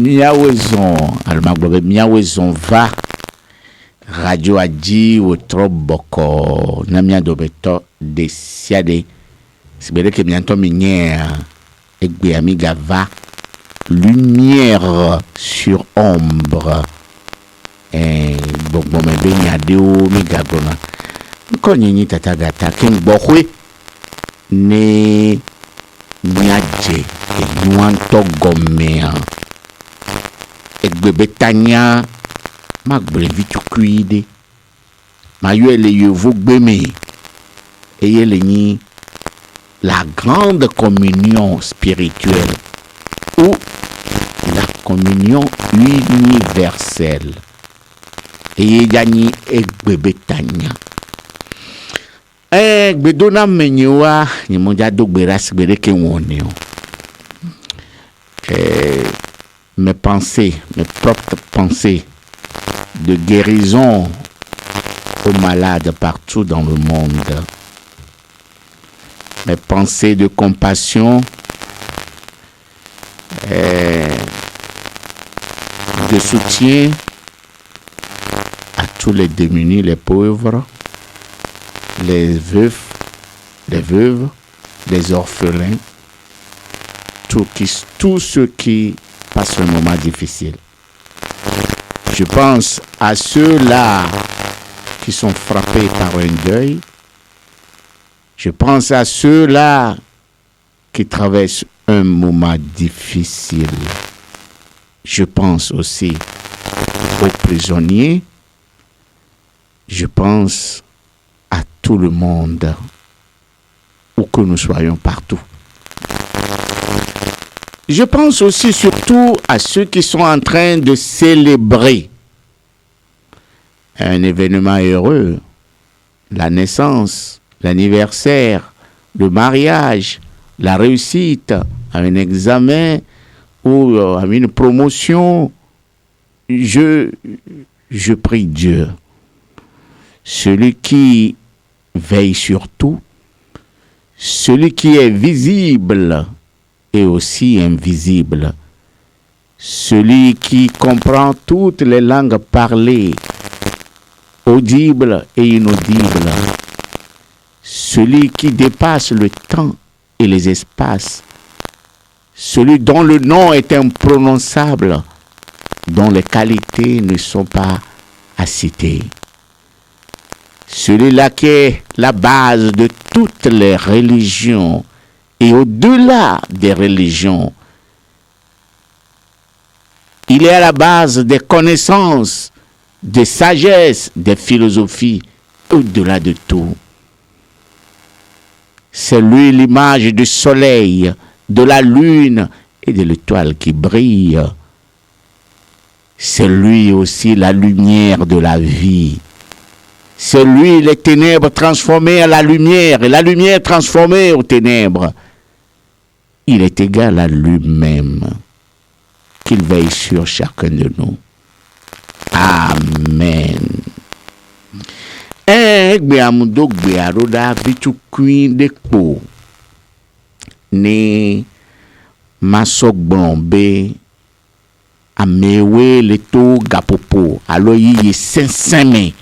miawezon almaglobe miawezon va radio adi wotro boko na mia dobeto de siade sibele ke mianto minière egbe amiga va lumière sur ombre bon me benya de o mi gabona konyi tata gata ken bohwe ne nyaje nuanto gomea egbe betania magbre vitu kuide mayele yevo gbeme eyele ni la grande communion spirituelle ou la communion universelle et yani egbe betania gbedona menyewa ni monja dogbera sibere ke woni mes pensées, mes propres pensées de guérison aux malades partout dans le monde, mes pensées de compassion, de soutien à tous les démunis, les pauvres, les veufs, les veuves, les orphelins, tous ceux qui passent un moment difficile. Je pense à ceux-là qui sont frappés par un deuil. Je pense à ceux-là qui traversent un moment difficile. Je pense aussi aux prisonniers. Je pense à tout le monde, où que nous soyons partout. Je pense aussi surtout à ceux qui sont en train de célébrer un événement heureux, la naissance, l'anniversaire, le mariage, la réussite à un examen ou à une promotion. Je prie Dieu, celui qui veille sur tout, celui qui est visible et aussi invisible, celui qui comprend toutes les langues parlées, audibles et inaudibles, celui qui dépasse le temps et les espaces, celui dont le nom est imprononçable, dont les qualités ne sont pas à citer. Celui-là qui est la base de toutes les religions et au-delà des religions. Il est à la base des connaissances, des sagesses, des philosophies, au-delà de tout. C'est lui l'image du soleil, de la lune et de l'étoile qui brille. C'est lui aussi la lumière de la vie. C'est lui les ténèbres transformées en la lumière et la lumière transformée aux ténèbres. Il est égal à lui-même. Qu'il veille sur chacun de nous. Amen. Egbe amudo gbe aroda bitu kuin dekpo ni masogbon be amewe leto gapopo alo yiye senseme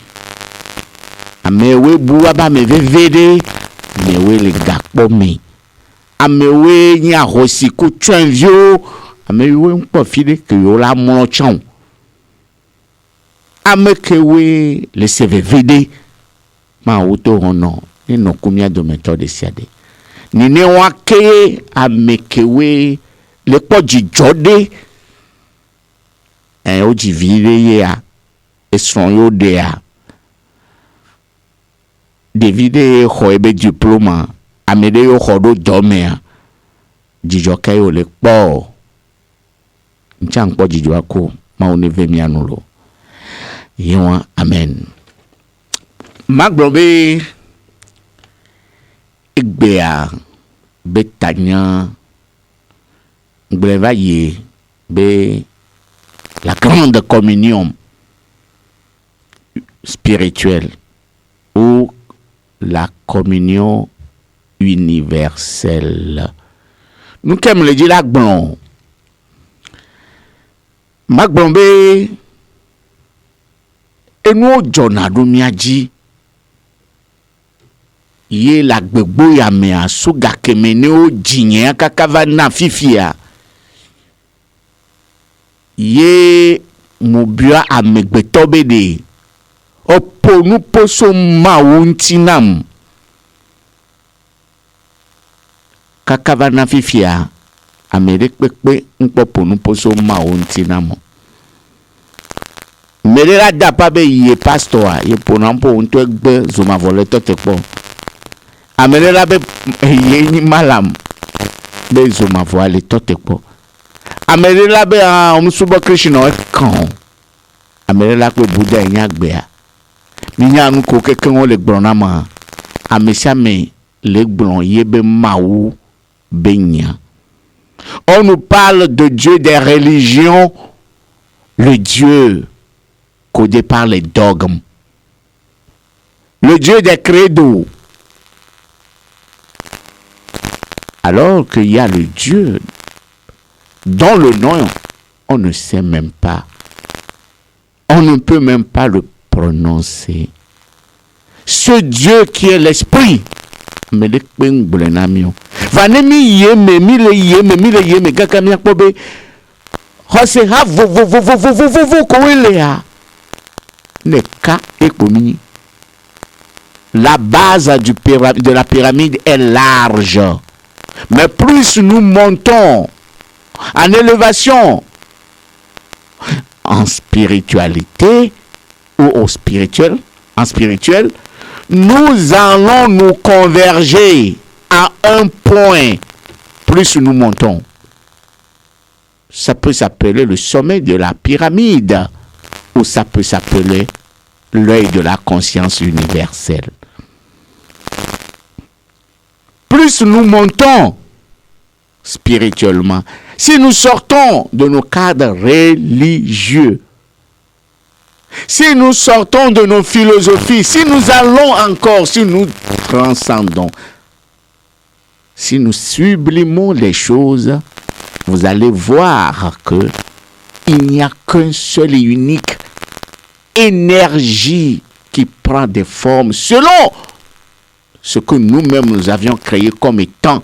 amewe buwa ba me vevede amewe le gakpo me amewe nya hosi ku twenvio amewe npo fide ke yo la mo chan amekewe le sevevede ma auto hono ni no kumia do method de siade ni ne wa ke amekewe le poji jode oji vire ya eson yo de ya Davide ho ebe diploma amede yo hodo domea jijo kai o le po ncha npo jijo ako ma oneve mi anulo yewa amen magbobe igbea betanya ngbevaye be la grande communion spirituelle ou la communion universelle. Nous comme le dit la bon. Magbombe enu jona do miaji ye la gbegbo ya me asuga kemene o jinye kakava na fifia ye mobia amegbeto de oponu poso mauntinam kakava na fifia amerekpekpe nkpoponu poso mauntinam merera dapa be ye pastor ye ponampo unto egbe zoma voleto tekpo amerera be ye ni malam be zoma voile totekpo amerera be omusubo krishna kan amerera pe buda enyagbe a minya anu ko keken o le gbona ma amesiame le gbon ye be mawu benya. On nous parle de Dieu des religions, le Dieu codé par les dogmes, le Dieu des credos. Alors qu'il y a le Dieu dont le nom on ne sait même pas, on ne peut même pas le prononcer. Ce Dieu qui est l'esprit, mais le vanemi yeme mile yeme kaka mi akpobe hose ha vo ko ile ya neka ekomi. La base de la pyramide est large, mais plus nous montons en élévation, en spiritualité ou en spirituel, nous allons nous converger à un point. Plus nous montons, ça peut s'appeler le sommet de la pyramide ou ça peut s'appeler l'œil de la conscience universelle. Plus nous montons spirituellement, si nous sortons de nos cadres religieux, si nous sortons de nos philosophies, si nous allons encore, si nous transcendons, si nous sublimons les choses, vous allez voir que il n'y a qu'un seul et unique énergie qui prend des formes selon ce que nous-mêmes nous avions créé comme étant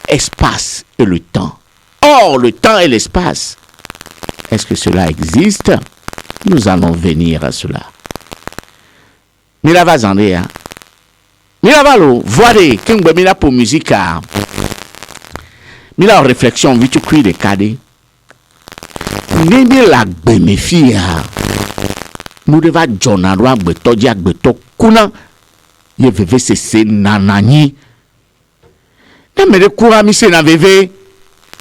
espace et le temps. Or, le temps et l'espace, est-ce que cela existe? Nous allons venir à cela. Mila vazande hein. Mila valo voire kengbe mila pour musique mila en réflexion vitu kui de kade. Nini la gbe me fia. Nous deva jona ro agbeto di agbeto kuna ye veve sese nanani. Na mere kura mi se na veve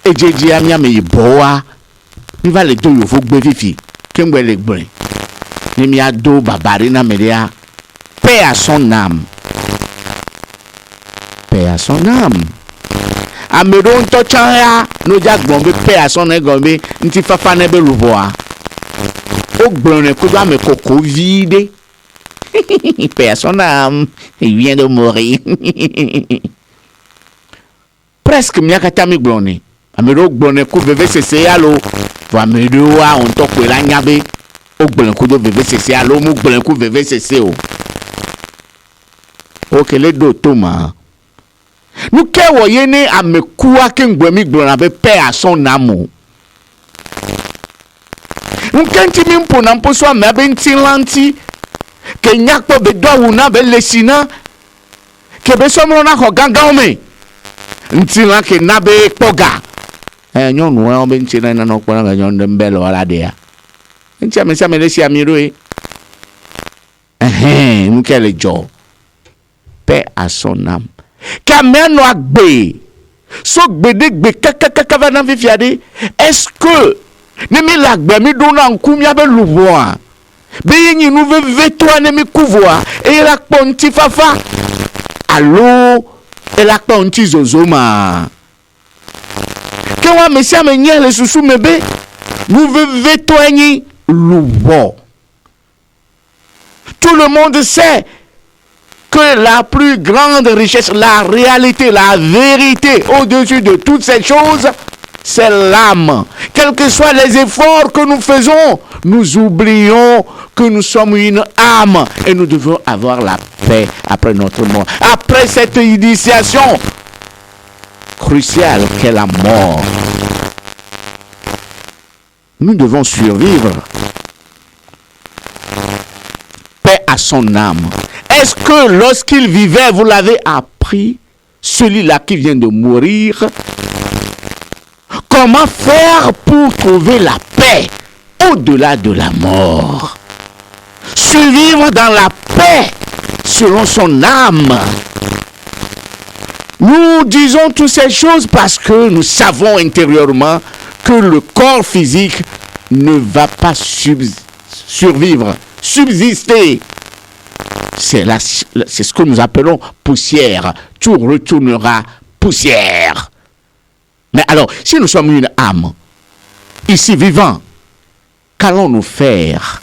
ejeji amia me boa. Mi va le do yo fo gbe fifi. Kengbe le gbe. Ni mi ado babari na meria. Paix à son âme. Paix à son âme. Ameron tochaya no jak bombe paix à son egombe nti fafa nebe luboa. O gbone ko ba me koko vide. Paix à son âme, il vient de mourir. Presque miakata mi gbone. Amero gbone ko veve sese alo. Wa medo wa on to pe la nyabe. O gbone ko do veve sese alo mu gbone ko veve sese o. Ok, les deux Thomas. Nous qui voyons à me quoi qu'un boemi glorable paix à son amour. Nous quand tu m'im pour n'importe soit mais ben tilanti que n'y a pas besoin ou n'a ben lesina que besoin mon a gangaume. Ntilan que n'a be poga. Nyon nous ben tilan na no kwa na nyon dembelo wala dia. Ntia me sa me lesi amiro e. Nous qui le job. Paix à son âme. Kameno agbe. So gbedegbe kakakaka na fifiade. Est-ce que nemi lagbe mi dona nkumya be luboa. Be yin nou veto nemi kuvoa e la ponti fafa. Allo e la ponti zozoma. Ke wa mesia me nye le susu mebe. Nou veto ni lubo. Tout le monde sait que la plus grande richesse, la réalité, la vérité au-dessus de toutes ces choses, c'est l'âme. Quels que soient les efforts que nous faisons, nous oublions que nous sommes une âme et nous devons avoir la paix après notre mort. Après cette initiation cruciale qu'est la mort, nous devons survivre. Paix à son âme. Est-ce que lorsqu'il vivait, vous l'avez appris, celui-là qui vient de mourir, comment faire pour trouver la paix au-delà de la mort? Survivre dans la paix selon son âme. Nous disons toutes ces choses parce que nous savons intérieurement que le corps physique ne va pas survivre, subsister. C'est ce que nous appelons poussière. Tout retournera poussière. Mais alors, si nous sommes une âme, ici vivant, qu'allons-nous faire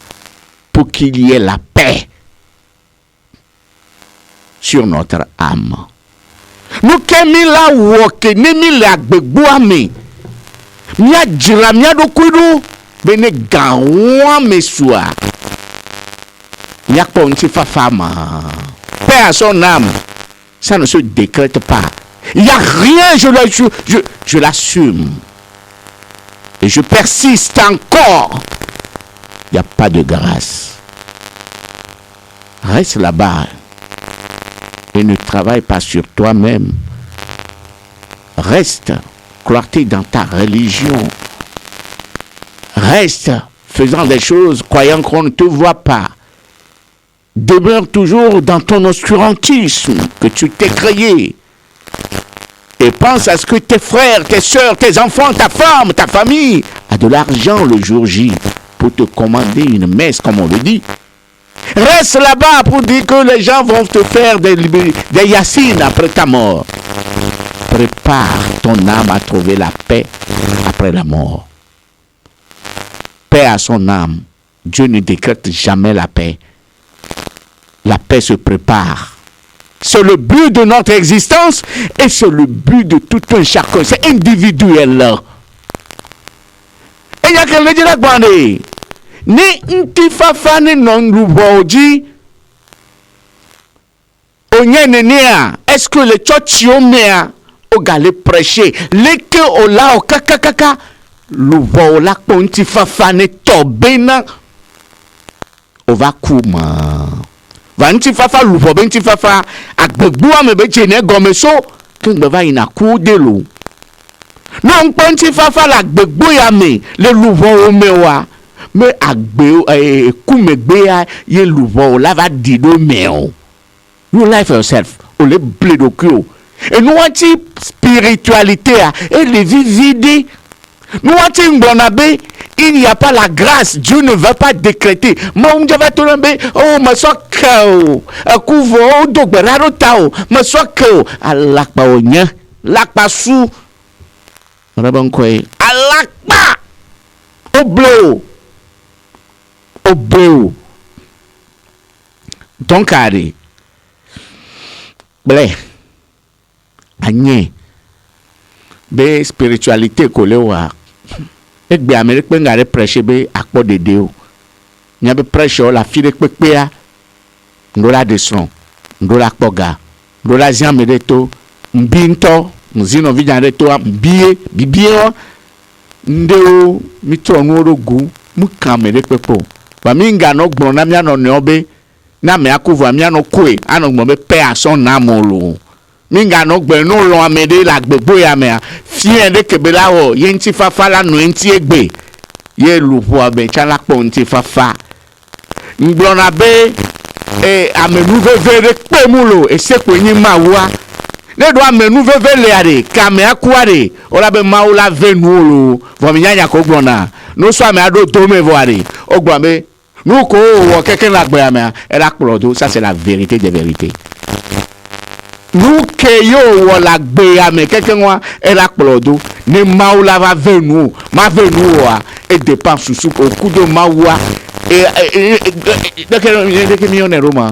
pour qu'il y ait la paix sur notre âme? Nous kemi la woke nemi la gbegboame mia djira mia dokudu bene gawa mesua yakpo nti fafama. Paix à son âme, ça ne se décrète pas. Il n'y a rien, je l'assume. Et je persiste encore. Il n'y a pas de grâce. Reste là-bas et ne travaille pas sur toi-même. Reste cloîtré dans ta religion. Reste faisant des choses croyant qu'on ne te voit pas. Demeure toujours dans ton obscurantisme que tu t'es créé. Et pense à ce que tes frères, tes soeurs, tes enfants, ta femme, ta famille a de l'argent le jour J pour te commander une messe, comme on le dit. Reste là-bas pour dire que les gens vont te faire des yassines après ta mort. Prépare ton âme à trouver la paix après la mort. Paix à son âme. Dieu ne décrète jamais la paix. La paix se prépare. C'est le but de notre existence et c'est le but de tout un chacun. C'est individuel. Et il y a quelqu'un qui dit là, ni ntifafa ni non luboji onyenenia. Est-ce que le tchotchiomea o gale prêcher leke ola o kakakaka lubo la pontifafa ne tobena ovakuma vanti fafa lubo benti fafa agbegboa me be chene gomeso kengbe va ina ku delo non ponti fafa la gbegbo ya me le lubo o mewa me agbe kumegbe ya ye lubo la va dido meo. You life yourself o le bledo kyo et nous anti spiritualité et les vies vides. Nous anti ngbonabe. Il n'y a pas la grâce. Dieu ne va pas décréter. Mon Dieu va te tomber. Oh, ma soeur, couvre, donc, raro tao, ma soeur, alakpa onya, lakpa sou, rabankoy, alakpa, obleo, obleo. Donc, allez, blé, agné, be spiritualité kolewa. Egbe Amérique pe ngare prêcher be akpo dede o nya be prêcher la fi de pepe a ndola de son ndola kpoga ndola zian medeto mbinto nzino vijan reto mbie bibie o ndeo mitro nu orogu mu kan mere pepo ba mi nga no gbon na mi ano ne obe na me akuvu mi ano koe ano gbon be pe ason na mo lo mi nga no gbe no lo amede la gbegbo ya me fien de kebela o ye nti fafa la no nti egbe ye lupo abe chala po nti fafa ngbona be amenu veve de pe mulo e se ko yin mawa ne do amenu veve le are ka me akuare ora be maula venu lo vo mi nyanya ko gbona no so ame ado to me voare o gbon be no ko wo keke la gbe ame e la plodo. Ça c'est la vérité des vérités. Nous que yo wala gbe ame keke nwa e la plodo ne maula va venu ma venu et dépense sous au coup de mawa de que millionnaire roman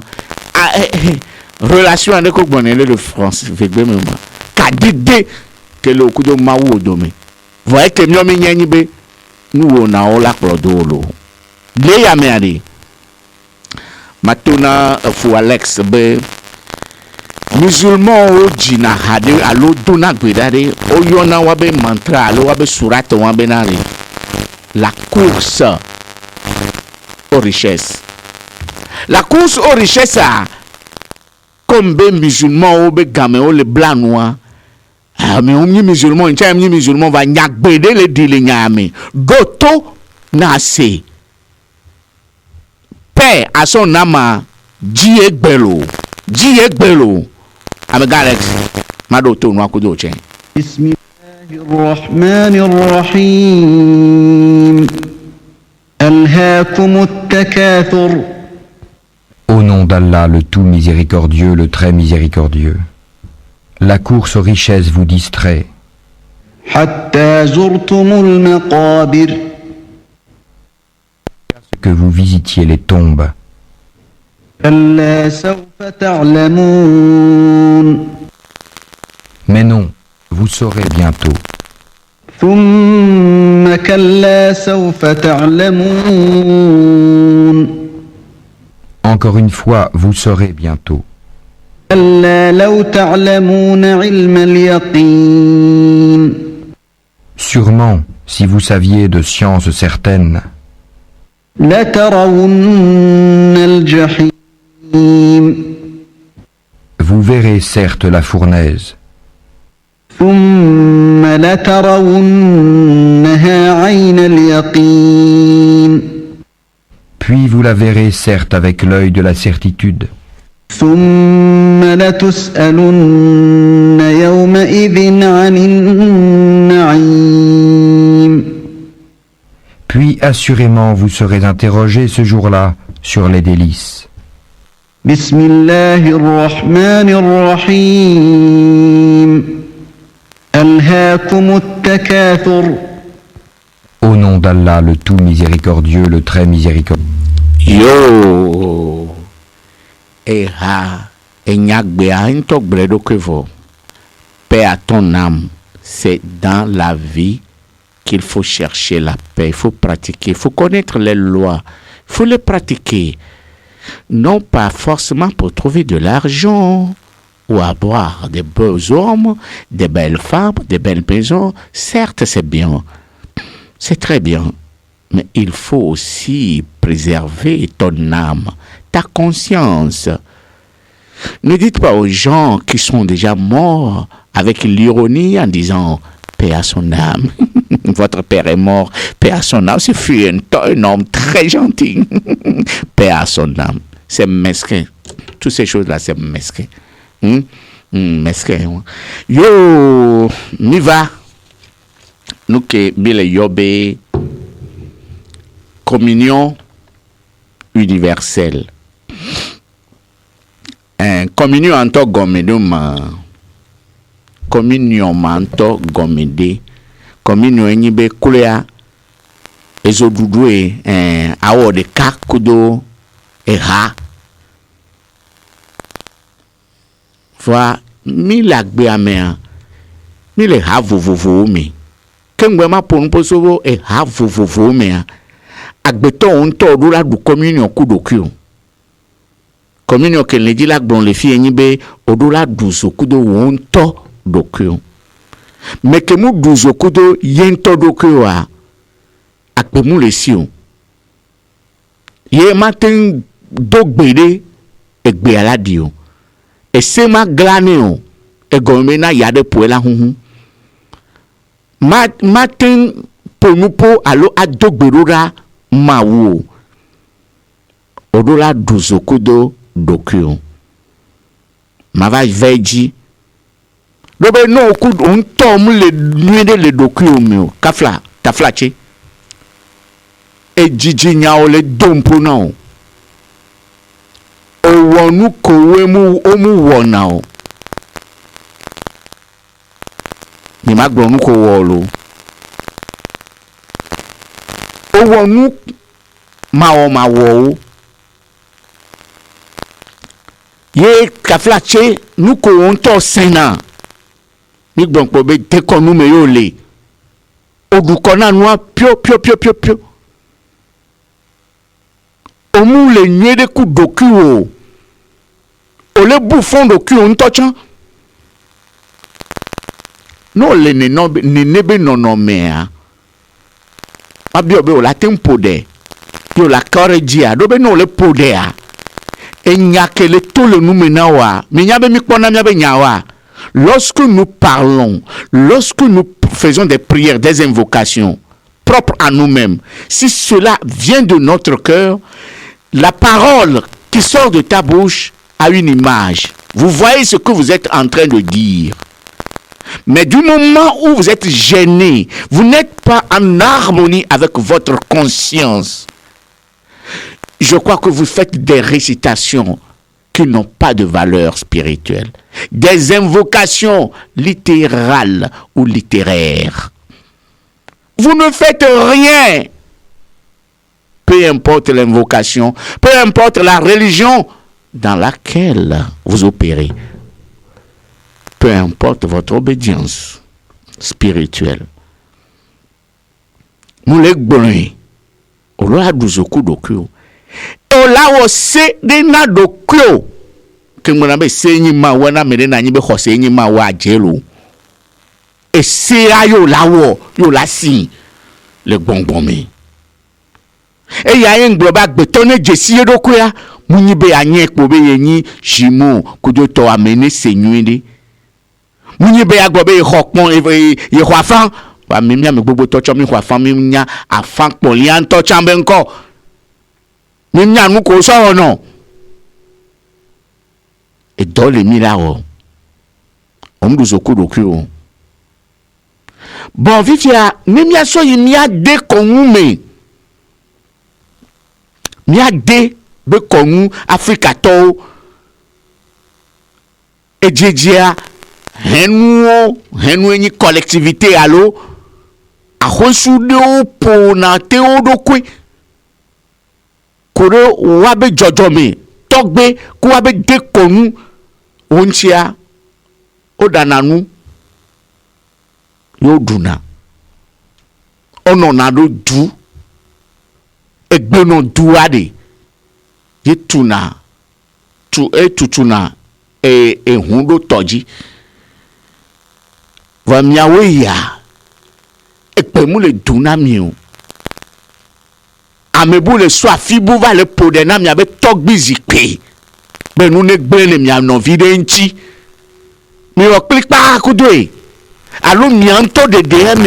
relation avec Ogbonele de France fait même ka dide que le coup de mawo domé voyez que nous sommes nous on la prodolo les yamari matuna fu Alex be musulman o jina hade alo dona gbedare o yona wa be mantra alo wa be surat wa be nari la course aux richesses. La course aux richesses comme be musulman o be gamin o le blanc noir. Ah, mais on est musulman, on musulman va nyakbede le dile nyame. Goto nase. Père à son âme, Dieu bello. Amegalex, madoto no akudo chen. Bismillahirrahmanirrahim. Alhaakumut takathur. Au nom d'Allah, le tout miséricordieux, le très miséricordieux. La course aux richesses vous distrait. Hatta zurtumul maqabir. Que vous visitiez les tombes. Kalla sawfa ta'lamun. Mais non, vous saurez bientôt. Thumma kalla sawfa ta'lamun. Encore une fois, vous saurez bientôt. كلا لو تعلمون علم اليقين. Sûrement, si vous saviez de sciences certaines, لترون الجحيم. vous verrez certes la fournaise, ثم لترونها عين اليقين. puis vous la verrez certes avec l'œil de la certitude. ثم لتسألن يومئذ عن النعيم. Puis assurément vous serez interrogés ce jour-là sur les délices. بسم الله الرحمن الرحيم. ألهاكم التكاثر. Au nom d'Allah, le tout miséricordieux, le très miséricordieux. Yo Eha Enyagbe Aintok Bredo Kevo. Paix à ton âme. C'est dans la vie qu'il faut chercher la paix. Il faut pratiquer. Il faut connaître les lois. Il faut les pratiquer. Non pas forcément pour trouver de l'argent ou avoir des beaux hommes, des belles femmes, des belles maisons. Certes, c'est bien. C'est très bien. Mais il faut aussi préserver ton âme, ta conscience. Ne dites pas aux gens qui sont déjà morts avec l'ironie en disant « paix à son âme ». Votre père est mort, paix à son âme. C'est un homme très gentil. Paix à son âme. C'est mesquin. Toutes ces choses-là, c'est mesquin. Mesquin. Yo, Miva. Nous qui bile yobe. Communion universelle. Communion anto gomede communion manto gomede. Communion enyibe kulea ezodudue awo de kakudo eha. Fa mi lagbe amea mi le ha vovovo mi. Kengbe ma pon posovo ha vovovo mea. Agbeto onto dula du communion kudokio. Communion que le dit la gbon le fi enyibe odula du sokudo onto dokio. Mais que mu du sokudo yento dokio a akpe mu le sion. Ye matin dogbede egbe ala dio. E sema glaneo e gomena yade poela hunhu. Matin ponupo alo adogberura mawo odola duzokudo dokio mava veji lobe no ku on tom le nuede le dokio mi kafla taflache ejiji nya ole dompo na o wonu ko wemu omu wona o ni magbonu ko wolo owo nu ma wo ye kaflache nu ko on to sena ni gbon po be te konu me yo le odukona noa pio pio pio pio pio omu le nyede ku doku o ole bouffon doku on tochan no le nebe nono mea abio be o la tempo de yo la corregia do be no le podea enyake le to le numena wa mi nyabe mi kpona mi abe nyawa. Lorsque nous parlons, lorsque nous faisons des prières, des invocations propres à nous-mêmes, si cela vient de notre cœur, la parole qui sort de ta bouche a une image. Vous voyez ce que vous êtes en train de dire. Mais du moment où vous êtes gêné, vous n'êtes pas en harmonie avec votre conscience. Je crois que vous faites des récitations qui n'ont pas de valeur spirituelle. Des invocations littérales ou littéraires. Vous ne faites rien. Peu importe l'invocation, peu importe la religion dans laquelle vous opérez. Peu importe votre obédience spirituelle. Nous les gbonés. Ola duzoku dokyo. Ola ose de na dokyo. Que mon ami senyi ma wana mene na nyibe khose nyi ma wa jelo. E se ayo lawo yo la si le bonbonme. E ya yen globa betone jesi edoko ya munyibe anye kpobe yenyi shimo kudo to amene senyuinde. Munyibe ya globe e khokpon e khwafan wa mimia me gbogbo to chomi khwafan mimia afan polian to chambe nko. Mimia nu ko so no. Et dans les milagres, on nous a couru. Bon, vivia, mimia so yimia de kongume. Mia de be kongu Afrika to. Et djejia, henu ni collectivité allo. A resude o po na te o do kwe. Kore wabe jojome. Togbe kuwabe de kongu. Onchia odananu yo duna ononado du egbono duade yetuna tu etutuna hundo toji va miawe ya ekpemu le duna miu amebu le swafibu va le podena miabe togbizikpe. Ben nous ne gbele mi anon vide nchi mi o klikpa kudwe alo mi anto de DM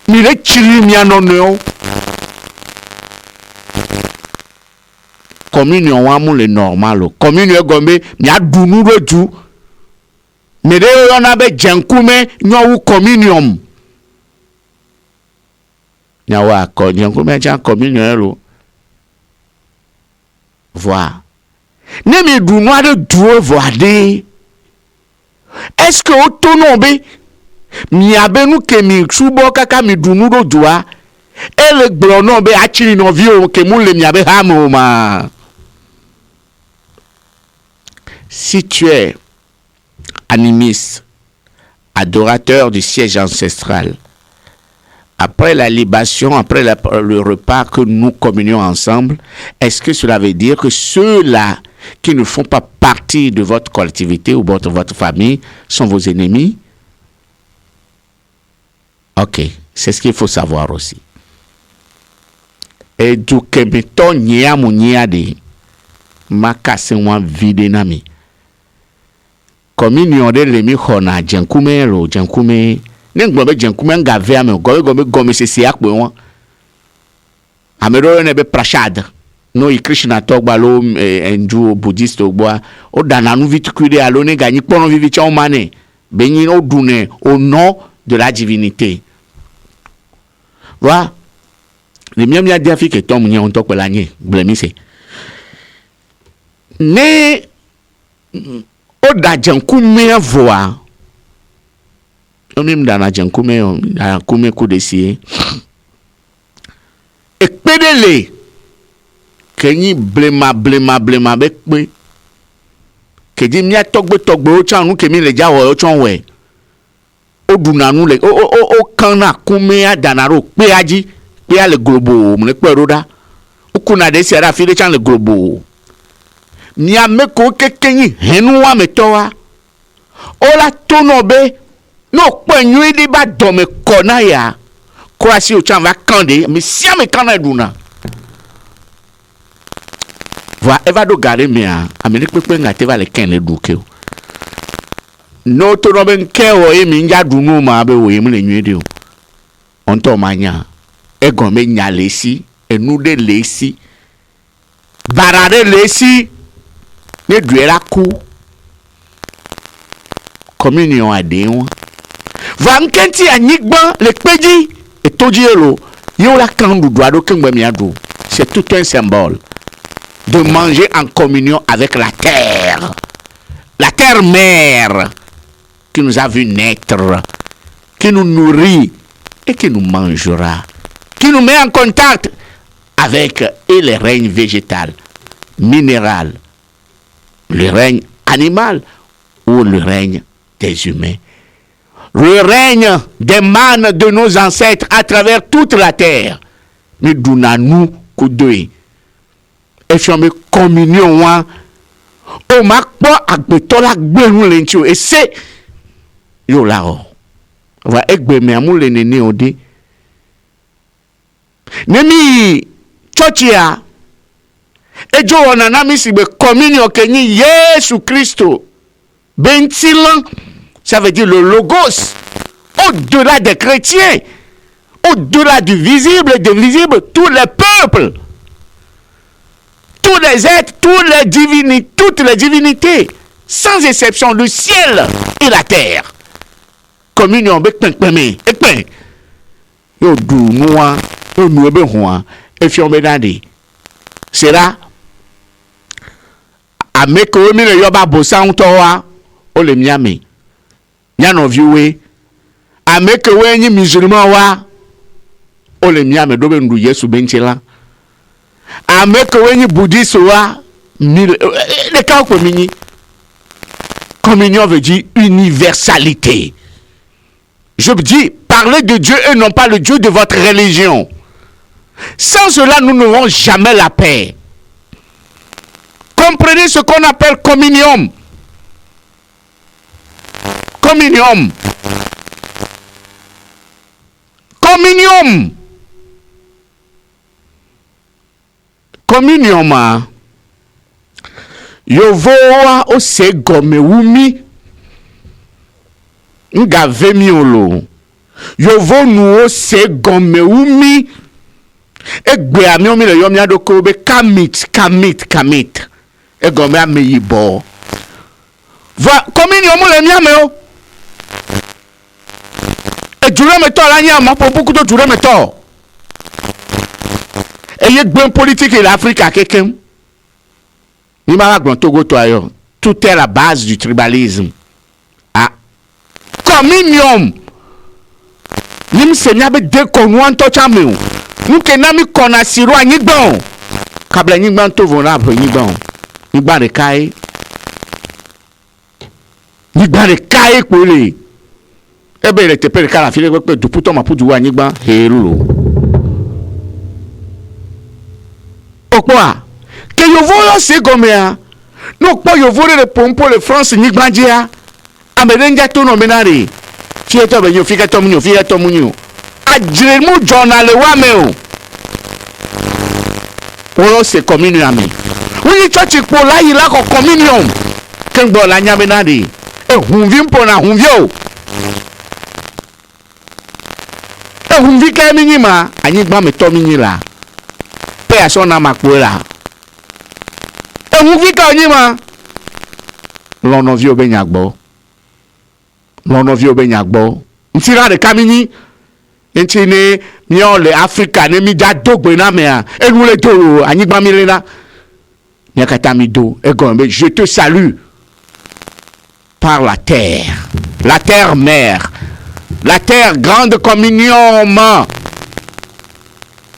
mi le chili mi anon no communion wa mu le normal communion gombe mi adunu roju mi de yo na be jenkume nyowu communion nyawa ko jenkume jan communion lo voilà. Ne me dounois de doué voadé. Est-ce que au tonombe mi abenu ke mi subo kaka mi dunu do doa et le glonombe a chiri no vio ke moun le mi abe hamo ma. Si tu es animiste, adorateur du siège ancestral, après la libation, après le repas que nous communions ensemble, est-ce que cela veut dire que ceux-là qui ne font pas partie de votre collectivité ou de votre famille sont vos ennemis? Ok, c'est ce qu'il faut savoir aussi. Et du kebeton nia munia de makase wa vide nami. Communion de lemi khona jenkume lo jenkume nengbobe jenkume ngave ame gobe sesi akpo won. Amero ne be prashad. No i Krishna togba lo enju buddhiste ogba o dana nu vitukide alo ne gagni pono vivi cha omane benyi o dune au nom de la divinité. Voilà. Les miens mia dia fi ke tom nya on tokpe la nye blemise. Ne o da jankume voa. O mim dana jankume na kume ku desi. E pedele kenyi blema bekpe ke di mia togbe o chan nu ke mi le jawo o chon we o dunanu le o kana kumea danaro peaji pea le globo mle peroda o kuna de sera fi de chan le globo mi ameko kekenyi henuwa metowa o la tonobe no penyu di ba do me kona ya kwasi o chan va kande mi sia me kana duna va eva do gare mia amene pepe ngate va le ken le duke no to no ben ke o emi nja dunu ma be wo emi le nwe o onto manya egon me nya lesi enu de lesi barare lesi ne duera ku communion ade won va nkenti anyigban le peji etoji elo yo la kan dudu ado kengbe mi ado c'est tout un symbole de manger en communion avec la terre mère qui nous a vu naître, qui nous nourrit et qui nous mangera, qui nous met en contact avec et le règne végétal, minéral, le règne animal ou le règne des humains. Le règne des mânes de nos ancêtres à travers toute la terre. Mais d'où nous coudoui. Et si on met communion, o makpo agbetola gbenu lentio et c'est yo la o va egbe me amule nene ode nemi chochia ejo ona na mi sigbe communion kenyi Yesu Christo bentilan, ça veut dire le logos au-delà des chrétiens, au-delà du visible et de l'invisible, tous les peuples, tous les êtres, toutes les divinités, sans exception, le ciel et la terre. Communion avec peng yo du noa yo nuebe hoa e fi omedade sera ameko mi le yoba bosa unto wa o le miame nya no viwe ameko we nyi musulman wa o le miame do be ndu Yesu benchela ameko we nyi bouddhiste wa le ka ko mini communion veut dire universalité. Je dis, parlez de Dieu et non pas le Dieu de votre religion. Sans cela, nous n'aurons jamais la paix. Comprenez ce qu'on appelle communion. Communion. Communion. Communion, ma. Yo voa o se gome wumi. Nga vemi olo. Yo vo nu o se gome wumi. Egbe ami omi le yomi adoko be kamit. E gome ame yibo. Va communion mo le mi ame o. E jure me to la nya ma po beaucoup de jure me to. E ye gben politique et l'Afrique kekem. Ni ma gbon Togo to ayo. Tout est la base du tribalisme. Ah. Communion. Ni msenya be de konu anto chame o. Nuke na mi kona siro anyigban. Kabla nyigban to vona bo nyigban. Nyigban de kai. Nyigban de kai pole. Ebe le tepe kala file pe du puto ma pudu anyigban helo. Okwa. Que yo voyo se gomea. No po yo vore le pompo le France nyigban dia. Amedenja to no menare. Fieto be yo fika to munyo. Adremu journal wa me o. Oro se communion ami. Uni church po la yi la ko communion. Kengbo la nya menare. E hunvi mpo na hunvio. E hunvi ka mi nyima, anyigba me to mi nyila. Pe aso na makpola. E hunvi ka nyima. Lono vi obenyagbo. Ntira de kamini ntine mio le Africa ne mi da dogbe na me a enu le do anyigba mi le na nyakata mi do e gombe je te salue par la terre mère, la terre grande communion ma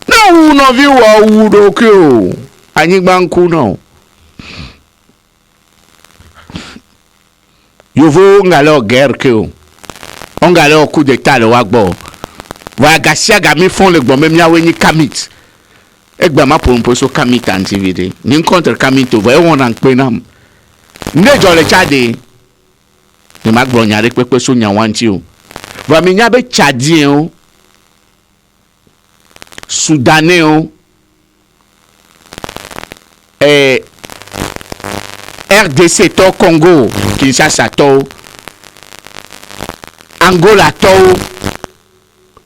no no vi wa udo ko anyigba nku no yovo ngalo guerre ko On galère au coup d'état le wagbo. Voilà, Gassia Gami font le bon, même Yaweni Kamit. Et Bama pour un peu so Kamit antivide. Ni contre Kamit, vous voyez, on en penam. Ne jole Tchadé. Ni Magbo Nyare Kwe so Nyawanti. Voilà, mais Nyabe Tchadien, Soudanais, et RDC to Congo, Kinshasa to, Angola to,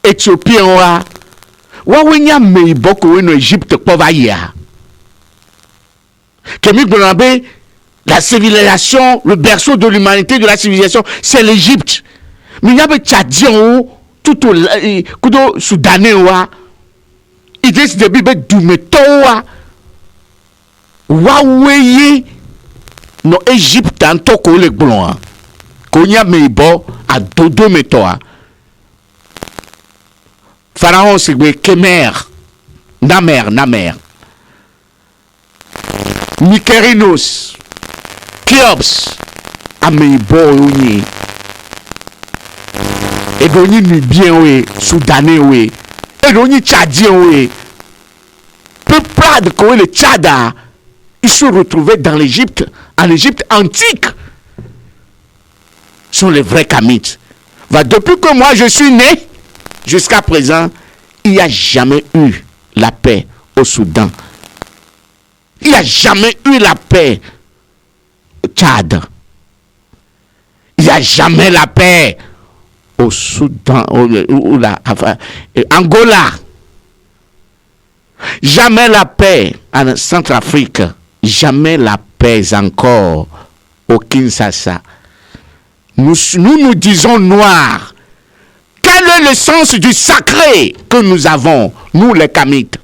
Éthiopie wa wenya me boko weno Égypte povaya. Kemi Gbonabe, la civilisation, le berceau de l'humanité, de la civilisation, c'est l'Égypte. Mais il y a des Tchadiens tout au kudo Soudanais wa, Idriss Déby be Doumeto wa weye no Égypte en toko le blon. Konya me bo a dodo metoa. Pharaon c'est Kemer, Namer, Mykérinos, Khéops, Ameibo Ouni, Edoni Nubien oui, Soudanais oui, Edoni Tchadien oui. Peuplade comme le Tchada, ils se retrouvaient dans l'Égypte, en Égypte antique. Sont les vrais Kamites. Depuis que moi je suis né, jusqu'à présent, il n'y a jamais eu la paix au Soudan. Il n'y a jamais eu la paix au Tchad. Il n'y a jamais la paix au Soudan, Angola. Jamais la paix en Centrafrique. Jamais la paix encore au Kinshasa. Nous disons noir. Quel est le sens du sacré que nous avons, nous les Kamites?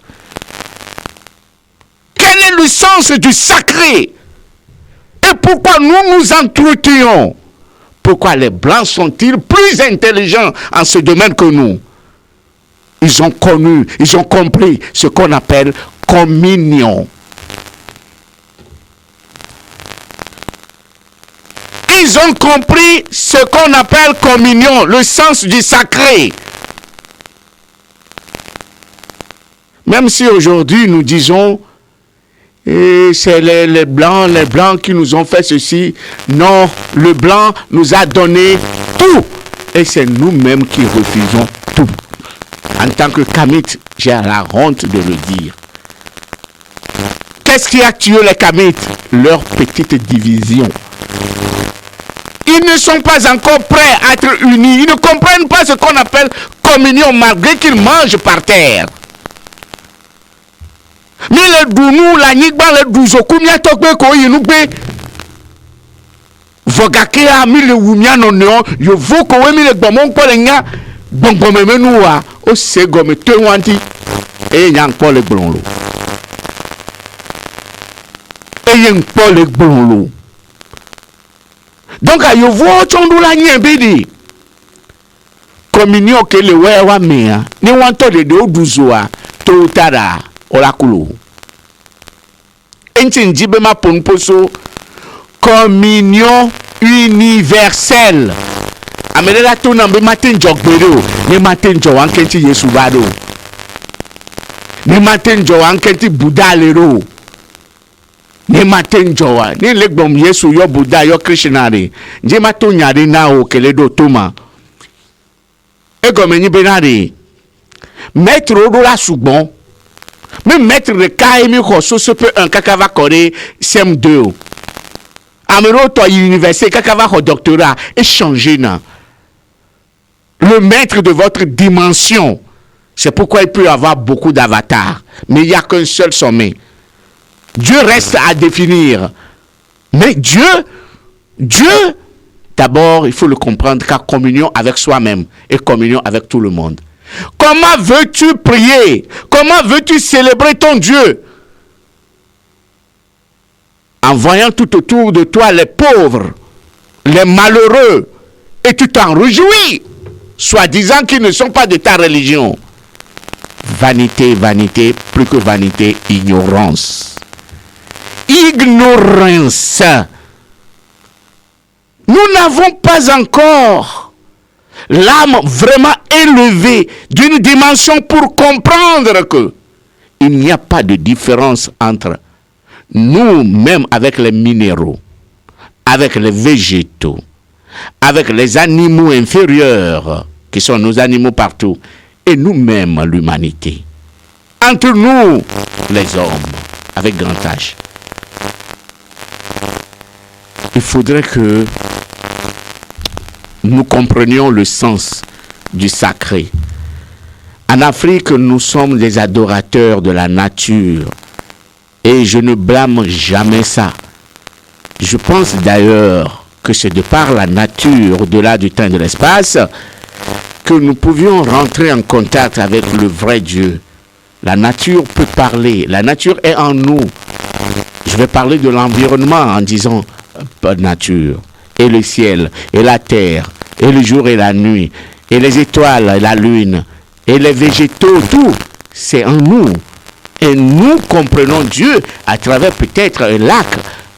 Quel est le sens du sacré? Et pourquoi nous nous entretenons? Pourquoi les Blancs sont-ils plus intelligents en ce domaine que nous? Ils ont connu, ils ont compris ce qu'on appelle communion. Ils ont compris ce qu'on appelle communion, le sens du sacré. Même si aujourd'hui nous disons, c'est les Blancs qui nous ont fait ceci. Non, le Blanc nous a donné tout. Et c'est nous-mêmes qui refusons tout. En tant que Kamites, j'ai la honte de le dire. Qu'est-ce qui a tué les Kamites? Leur petite division. Ils ne sont pas encore prêts à être unis. Ils ne comprennent pas ce qu'on appelle communion malgré qu'ils mangent par terre. Mais les dounou, la nigba, les douzoku, mia tokbe ko yinugbe. Vogake a mi le wumia no neon, yo voko we mi le gbomon ko le nya, gbongbome menu wa, o se gome te wanti, e nyang po le blonlo. E yang po le blonlo. Donc, il y a chondu la nyembedi. Communion que le wewa mea. Ni wanto de do duzoa. Toutara. Olakulo. Enti njibe ma ponposo. Communion universelle. Amele la to nambe matin jogbero. Ni matin jo wankenti Yesu bado. Ni matin jo wankenti Buddha lero. Ni matin jowa ni legbom Yesu yo Buddha yo Krishna re nje mato nyare na o kele do toma ego meni benare maître odo la sugbon mais maître de kaimi ko so pe un kakava kore CM2 amero to université kakava ko doctorat échanger na le maître de votre dimension. C'est pourquoi il peut y avoir beaucoup d'avatars, mais il n'y a qu'un seul sommet. Dieu reste à définir. Mais Dieu, d'abord, il faut le comprendre qu'à communion avec soi-même et communion avec tout le monde. Comment veux-tu prier? Comment veux-tu célébrer ton Dieu? En voyant tout autour de toi les pauvres, les malheureux, et tu t'en réjouis, soi-disant qu'ils ne sont pas de ta religion. Vanité, vanité, plus que vanité, ignorance. Ignorance. Nous n'avons pas encore l'âme vraiment élevée d'une dimension pour comprendre que il n'y a pas de différence entre nous, même avec les minéraux, avec les végétaux, avec les animaux inférieurs, qui sont nos animaux partout, et nous-mêmes, l'humanité. Entre nous, les hommes, avec grand H. Il faudrait que nous comprenions le sens du sacré. En Afrique, nous sommes des adorateurs de la nature. Et je ne blâme jamais ça. Je pense d'ailleurs que c'est de par la nature, au-delà du temps et de l'espace, que nous pouvions rentrer en contact avec le vrai Dieu. La nature peut parler. La nature est en nous. Je vais parler de l'environnement en disant nature. Et le ciel, et la terre, et le jour et la nuit, et les étoiles, et la lune, et les végétaux, tout, c'est en nous. Et nous comprenons Dieu à travers peut-être un lac,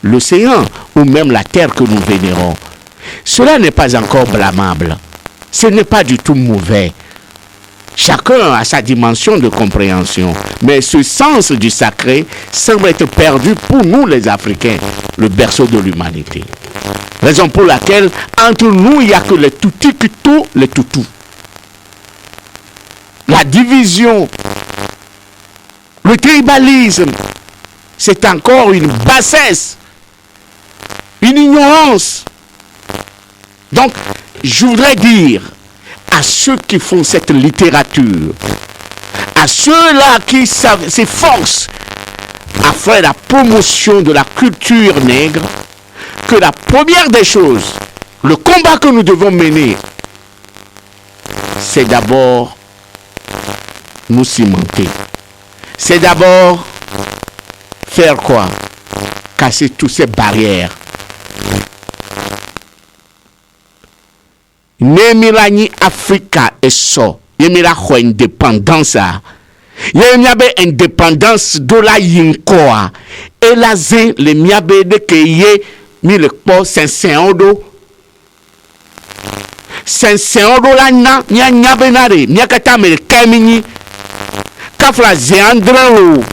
l'océan, ou même la terre que nous vénérons. Cela n'est pas encore blâmable. Ce n'est pas du tout mauvais. Chacun a sa dimension de compréhension. Mais ce sens du sacré semble être perdu pour nous les Africains, le berceau de l'humanité. Raison pour laquelle, entre nous, il n'y a que les toutis qui tout, les toutous. La division, le tribalisme, c'est encore une bassesse, une ignorance. Donc, je voudrais dire à ceux qui font cette littérature, à ceux-là qui s'efforcent à faire la promotion de la culture nègre, que la première des choses, le combat que nous devons mener, c'est d'abord nous cimenter. C'est d'abord faire quoi? Casser toutes ces barrières. Nemilani Africa eso. Yemira ho indépendance. Yemiabe indépendance de la yinkoa. Elaze le miabe de keye mi le po 500 odo. 500 odo la na nyabe nare. Nyakata me kemini. Kafla zeandra o.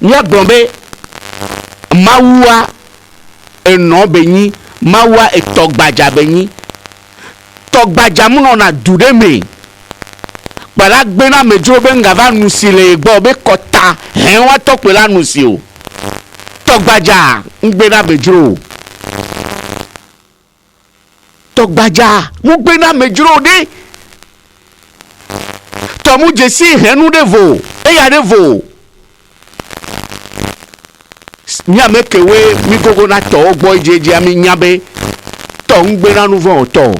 Nya bombe mawa eno beni. Mawa e togbaja beni. Togbaja muno na dude me. Bala gbena mejo be ngava nusi le gbo be kota. Hen wa tokpe la nusi o. Togbaja ngbena mejo. Togbaja ngbena mejo de. Tomu jesi henu de vo. E ya de vo. Nyame kewe mi gogo na to ogbo jeje ami nyabe. To ngbena nu vo to.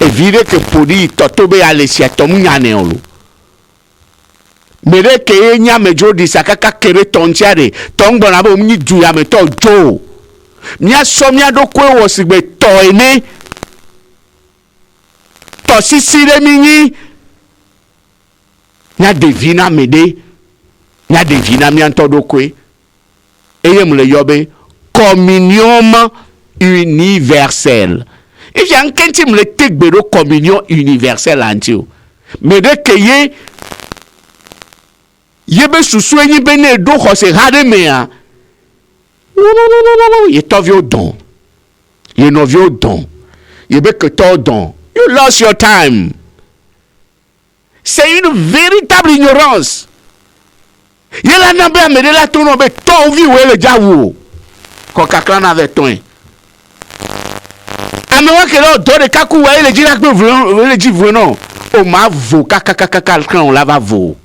E vire que podi totobe alesia tom nyane olu. Mere ke nyame jodi sakaka kere tontiare tongbo na bo mni duya me to jo. Mia somia do kwe wosigbe to ene. To sisire minyi. Nya devina mede. Nya devina mi anto do kwe. Eye mle yobe communion universelle. Et j'ai un quintim le tekbero communion universelle antio. Mais de keye yebe suswenyi bene do khose hade mea. Ye tovio don. Ye novio don. Yebe que to don. You lost your time. C'est une véritable ignorance. Ye la nambe amede la tono be to vi we le jawu. Ko kaklan avec toi. Amewa kele do de kaku wa ele jira pe le ji non o ma vo kaka kan on la va vo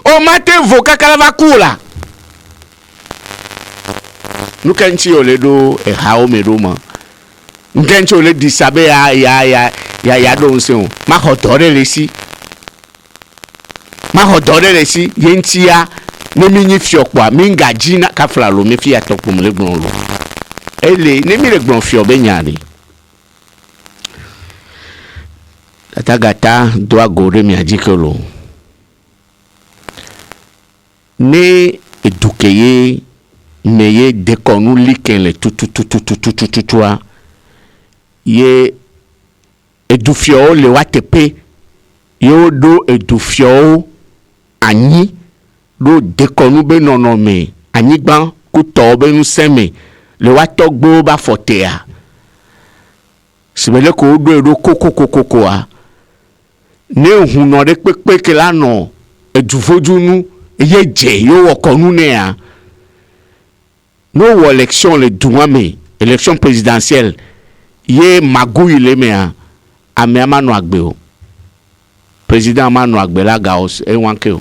o ma te vo kaka la va kula nu kanchi ole do e ha o me do ma nkanchi ole disabe ya do nse o ma hodore le si yentia ne minyi fiokwa mingaji na kafla lo me fi atopum le gbon lo. Ele ne mi le gbon fi obenyani. Gata doa gore mi adikolo. Ne edukeye neye dekonu liken le tutua. ye edufio le watepe yo do edufio anyi do dekonu be nonome anyigba ku to be nu seme le watogbo ba fotea sibele ko do edo kokokokoko a ne huno de pepe ke lano edufojunu ye je yo okonu ne a no élection le douame élection présidentielle ye magouille le mea ame amano agbe o président amano agbe la gaos e wanke o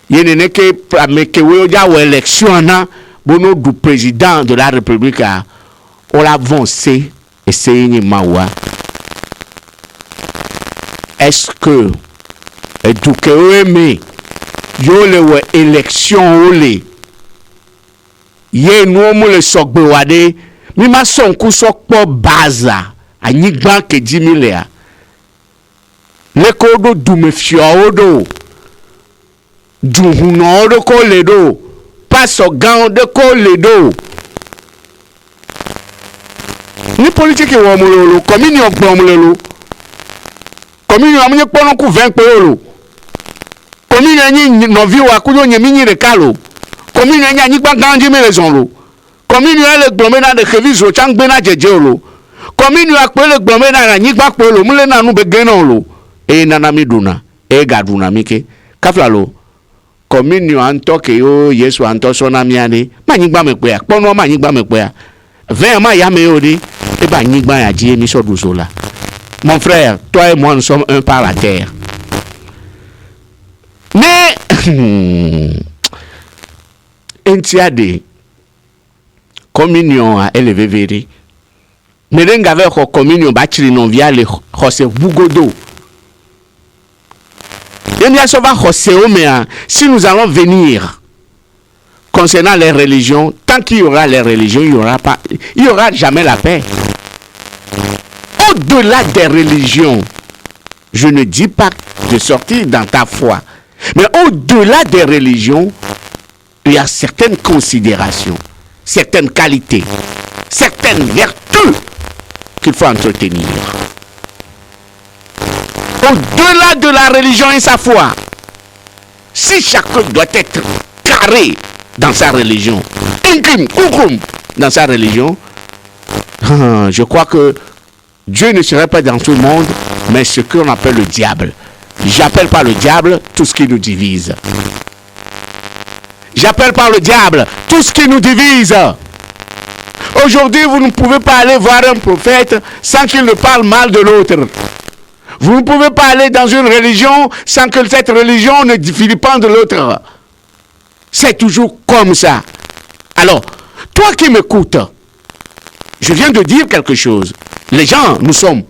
ye ne ke ameke we ja o élection na bono du président de la république a on avancé essayer ni mawa est-ce que eduke o eme yo le we élection o le ye no mo le sogbe wade mi ma son ku sokpo baza anyigba keji mi le a le ko do du me fio odo du huno odo ko le do paso gan de ko le do ni politique wo mo lo komini ogbo mo lo komini amunye pono ku 20 pe lo komini anyi no vi wa ku yo nyemi ni re kalo komini anyi anyigba ganji me le zon lo komini ele gbome na de kevizo changbe na jeje lo komini akpele gbome na anyigba pe lo mule na nu be gena lo e nana mi duna e gaduna mike kafla lo komini anto ke yo yesu anto so na mi ani manyigba me pe pono manyigba me pe vin ma ya me odi e ba anyigba ya ji mi so du so la mon frère toi et moi nous sommes un par la terre mais entiade communion a élevé veri merenga avec communion bachiri non via le jose bugodo si nous allons venir concernant les religions, tant qu'il y aura les religions, il y aura jamais la paix. Au-delà des religions, je ne dis pas de sortir dans ta foi, mais au-delà des religions, il y a certaines considérations, certaines qualités, certaines vertus qu'il faut entretenir. Au-delà de la religion et sa foi, si chacun doit être carré dans sa religion, dans sa religion, je crois que Dieu ne serait pas dans tout le monde, mais ce qu'on appelle le diable. J'appelle par le diable tout ce qui nous divise. J'appelle par le diable tout ce qui nous divise. Aujourd'hui, vous ne pouvez pas aller voir un prophète sans qu'il ne parle mal de l'autre. Vous ne pouvez pas aller dans une religion sans que cette religion ne diffère pas de l'autre. C'est toujours comme ça. Alors, toi qui m'écoutes, je viens de dire quelque chose. Les gens,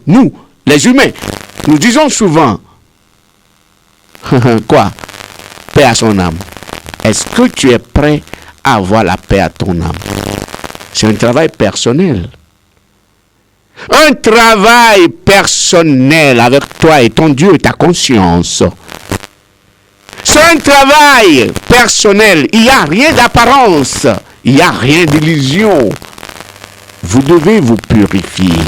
nous, les humains, nous disons souvent, quoi? Paix à son âme. Est-ce que tu es prêt à avoir la paix à ton âme? C'est un travail personnel. Un travail personnel avec toi et ton Dieu et ta conscience. C'est un travail personnel. Il n'y a rien d'apparence. Il n'y a rien d'illusion. Vous devez vous purifier.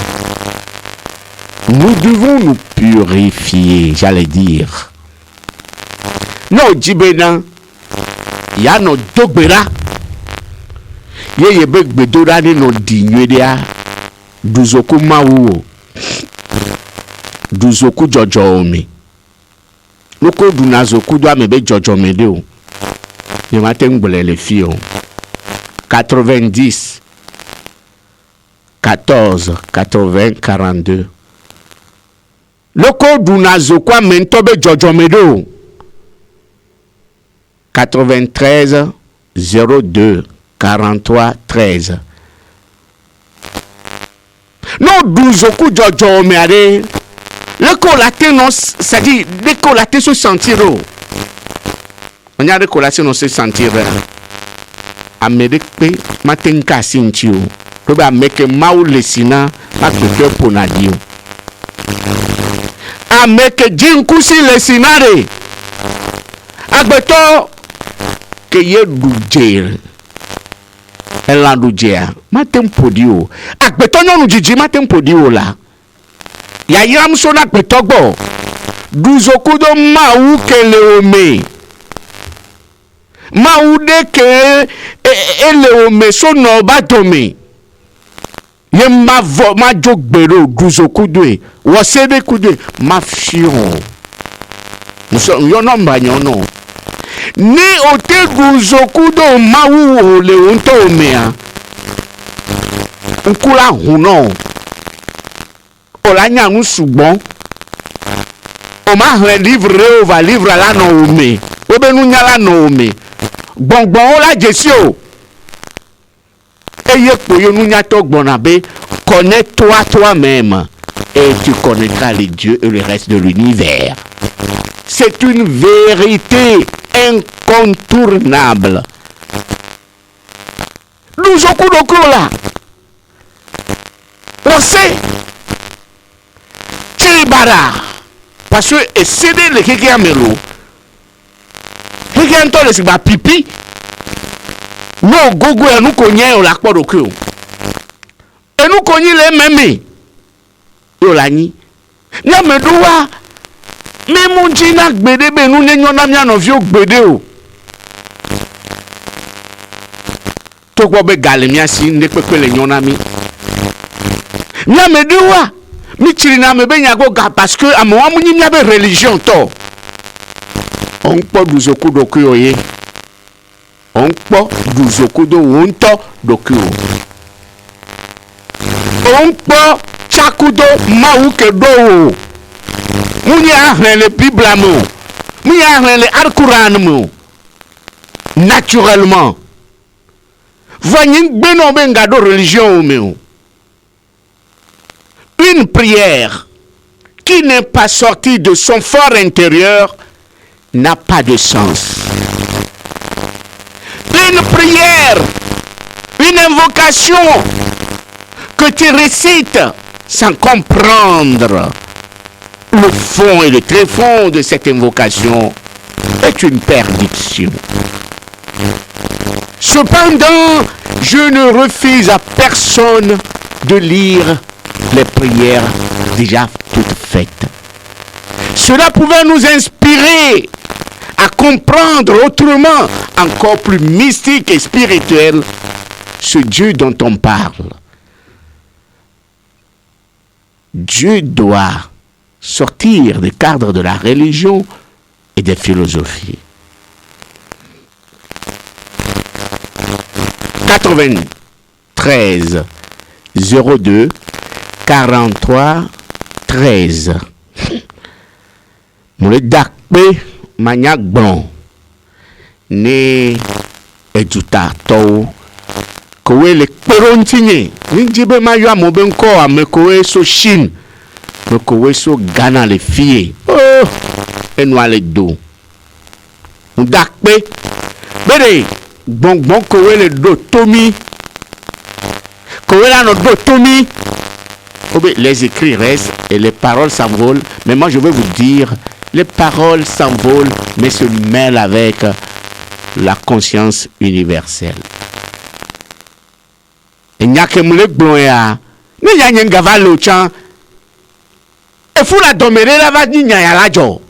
Nous devons nous purifier, j'allais dire. Non, Djibena, il y a nos dogbera. Il y a des bedora ni nos dignes. Duzoku mawu duzoku jojo omi loko dunazoku do amebe jojo mede o ye matin gbele le fi o 90 14 80 42 loko dunazoku amentobe jojo mede o 93 02 43 13 non douzoku jojo meare le colaté non c'est-à-dire le colaté se sentir on a le colaté non se sentir amérique matenka sintio to ba meke maulesina akeke ponadio ameke jinkusi lesinare agbeto ke ye duje elandujea matem podio agbeto nyɔnu dzidzi matem podio la yayram so na agbeto gbɔ duzokudo mawu kele ome mawu de ke ele ome so nɔ ba dome ye ma vɔ ma dzo gbero duzokudoe wɔsebe kudoe ma fiɔ muso yɔnɔ mba nyɔnɔ ni o te duzokudo mawu o le o ŋutɔ omea nkula hunɔ o la nya nu sugbɔn o ma hlẽ livre o va livre la nɔ ome o be nunya la nɔ ome gbɔngbɔn o la dzesi o eye kpoyo nunyatɔ gbɔna be connais-toi toi-même et tu connaîtras les dieux et le reste de l'univers. C'est une vérité incontournable. Nous okudoko là. On sait. Tchibara. Parce que et c'est le keke amelo. Keke anto le siba pipi. No gogo ya nous connaît on la kpodo ko. Et nous connaît les mêmes. Yo la ni. Nya medowa. Mais mon djina gbede be nous ne nyona mia no vio gbede o. To gbo be gale mia si ne pepe le nyona mi. Mia medowa. Mi chirina me be nyago ga parce que amo wa munyi mia be religion to. On po duzoku doku oye. On po duzoku do wonto doku. On po chakudo mawu ke do. Mounia ahlen le Bible mo. Mounia ahlen le Al-Quran mo. Naturellement. Voyez benon benga do religion mo. Une prière qui n'est pas sortie de son fort intérieur n'a pas de sens. Une prière, une invocation que tu récites sans comprendre le fond et le tréfond de cette invocation est une perdition. Cependant, je ne refuse à personne de lire les prières déjà toutes faites. Cela pouvait nous inspirer à comprendre autrement, encore plus mystique et spirituel, ce Dieu dont on parle. Dieu doit sortir du cadre de la religion et des philosophies. 93 02 43 13. Moule dakpe maniak bon ne eduta to kowe le perontinye ninjibe mayo amobe nko ame kowe so Chine me kowe so Ghana le fie oh enwa le do dakpe bede bon kowe le do tomi kowe la no do tomi. Les écrits restent et les paroles s'envolent. Mais moi, je veux vous dire, les paroles s'envolent, mais se mêlent avec la conscience universelle. Et n'y a que me le bloya. Mais il y a un gaval au champ. Et faut la dominer la va dire à la jo.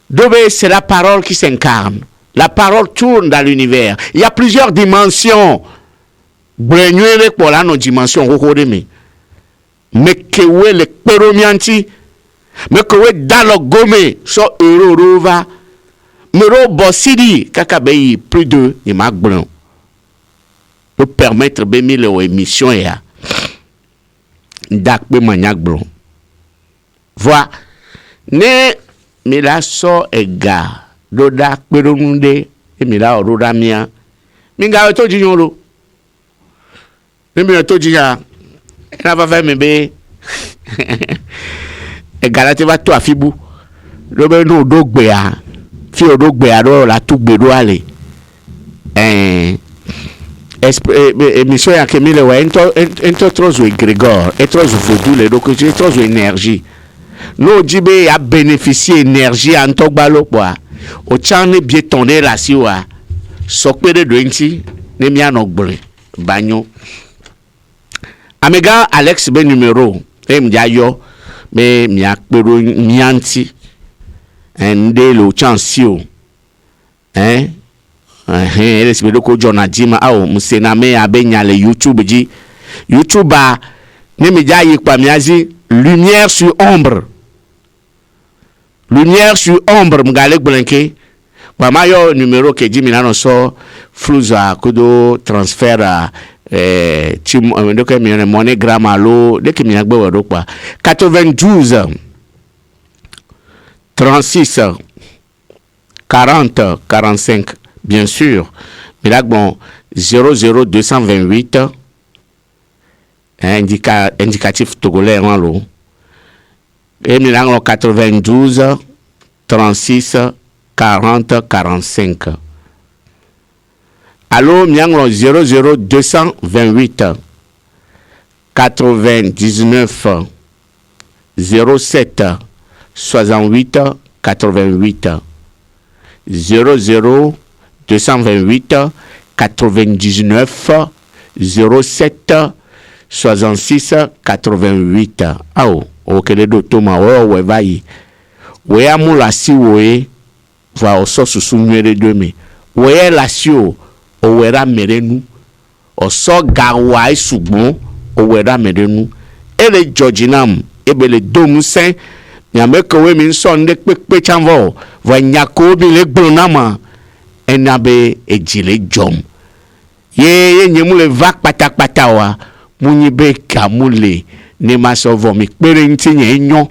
Dobé, c'est la parole qui s'incarne. La parole tourne dans l'univers. Il y a plusieurs dimensions. Brenouere pour la non dimension rokodeme mais que we le peromianti mais que we dalogome so eurorova mero bossidi kakabei plus de imagblon peut permettre bemi le émission ya dak be maniak blon voix ne mila so ega do dak peronunde e mila orodamia minga to jinyolo. Même toi dis ya, elle va faire mes et galate va toi fibu. Le ben no dogbea, fi odogbea do la tout bedo ale. Émission ya kemile wa ento trozo Grégor, trozo vodou le donc j'ai trozo énergie. No dibe a bénéficier énergie en togbalo quoi. O chane bien tourner la siwa. sokpere do nti ne mia no gbere banyo amega Alex be numéro mja yo me mia kpero mianti ende lo chansio elesibe ko Jona Jima awo musena me abenya le YouTube ji YouTuber ne meja yi kwa miazi lumière sur ombre mgale gbelenke kwa mayo numéro ke Jimmy nano so fluza kudo transfert tim ndoke mi MoneyGram alo deke mi agbe wodo pa 92 36 40 45 bien sûr mais là bon 00228 indicatif togolais lo et mi là 92 36 40 45 allo mianglo 00228 99 07 68 88 00228 99 07 66 88 ao okele do toma we vai we amula si we va ososu sunwere do mi we la si o wera merenu oso gawa isugbon o wera merenu ele Georginam ebele domusen nyameko we mi so nde pepe chanvo va nyako bi le gbonama enabe ejile jom ye nyemu le vak patakpata wa munyibe kamule ne masovo mi pere ntinye enyo